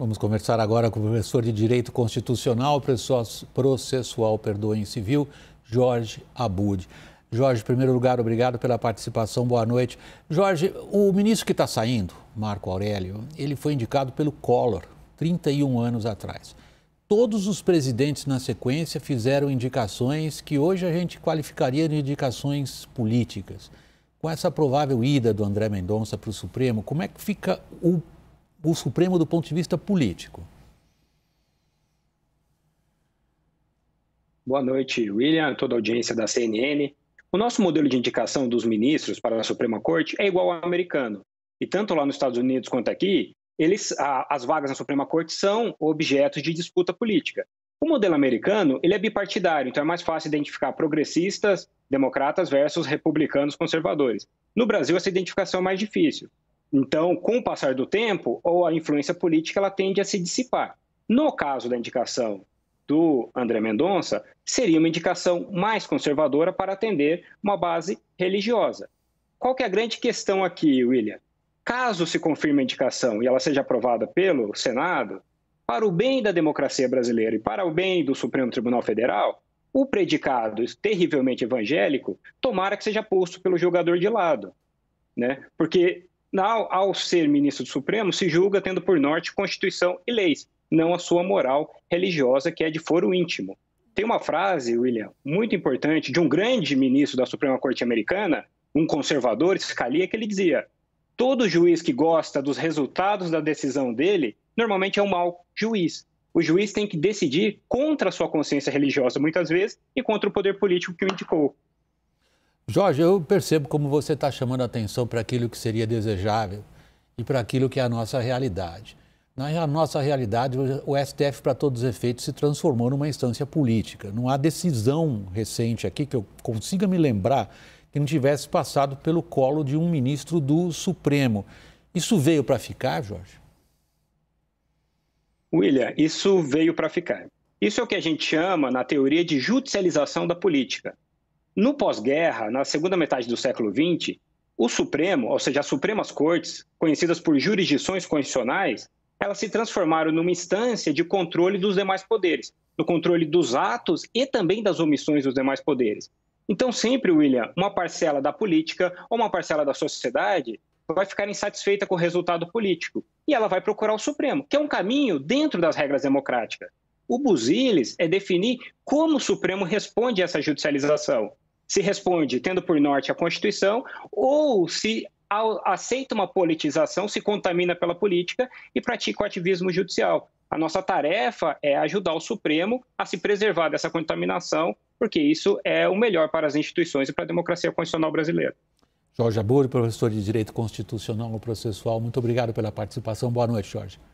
Vamos conversar agora com o professor de Direito Constitucional, Processual, e Civil, Jorge Abud. Jorge, em primeiro lugar, obrigado pela participação, boa noite. Jorge, o ministro que está saindo, Marco Aurélio, ele foi indicado pelo Collor, 31 anos atrás. Todos os presidentes na sequência fizeram indicações que hoje a gente qualificaria de indicações políticas. Com essa provável ida do André Mendonça para o Supremo, como é que fica o Supremo do ponto de vista político? Boa noite, William, toda a audiência da CNN. O nosso modelo de indicação dos ministros para a Suprema Corte é igual ao americano. E tanto lá nos Estados Unidos quanto aqui, as vagas na Suprema Corte são objetos de disputa política. O modelo americano ele é bipartidário, então é mais fácil identificar progressistas, democratas versus republicanos conservadores. No Brasil, essa identificação é mais difícil. Então, com o passar do tempo, ou a influência política ela tende a se dissipar. No caso da indicação do André Mendonça, seria uma indicação mais conservadora para atender uma base religiosa. Qual que é a grande questão aqui, William? Caso se confirme a indicação e ela seja aprovada pelo Senado, para o bem da democracia brasileira e para o bem do Supremo Tribunal Federal, o predicado terrivelmente evangélico, tomara que seja posto pelo julgador de lado, né? Porque ao ser ministro do Supremo, se julga tendo por norte Constituição e leis, não a sua moral religiosa, que é de foro íntimo. Tem uma frase, William, muito importante, de um grande ministro da Suprema Corte Americana, um conservador, Scalia, que ele dizia: todo juiz que gosta dos resultados da decisão dele, normalmente é um mau juiz. O juiz tem que decidir contra a sua consciência religiosa, muitas vezes, e contra o poder político que o indicou. Jorge, eu percebo como você está chamando a atenção para aquilo que seria desejável e para aquilo que é a nossa realidade. Na nossa realidade, o STF, para todos os efeitos, se transformou numa instância política. Não há decisão recente aqui que eu consiga me lembrar que não tivesse passado pelo colo de um ministro do Supremo. Isso veio para ficar, Jorge? William, isso veio para ficar. Isso é o que a gente chama, na teoria, de judicialização da política. No pós-guerra, na segunda metade do século XX, o Supremo, ou seja, as Supremas Cortes, conhecidas por jurisdições constitucionais, elas se transformaram numa instância de controle dos demais poderes, no controle dos atos e também das omissões dos demais poderes. Então, sempre, William, uma parcela da política ou uma parcela da sociedade vai ficar insatisfeita com o resultado político e ela vai procurar o Supremo, que é um caminho dentro das regras democráticas. O busilis é definir como o Supremo responde a essa judicialização. Se responde tendo por norte a Constituição ou se aceita uma politização, se contamina pela política e pratica o ativismo judicial. A nossa tarefa é ajudar o Supremo a se preservar dessa contaminação, porque isso é o melhor para as instituições e para a democracia constitucional brasileira. Jorge Abud, professor de Direito Constitucional e Processual, muito obrigado pela participação. Boa noite, Jorge.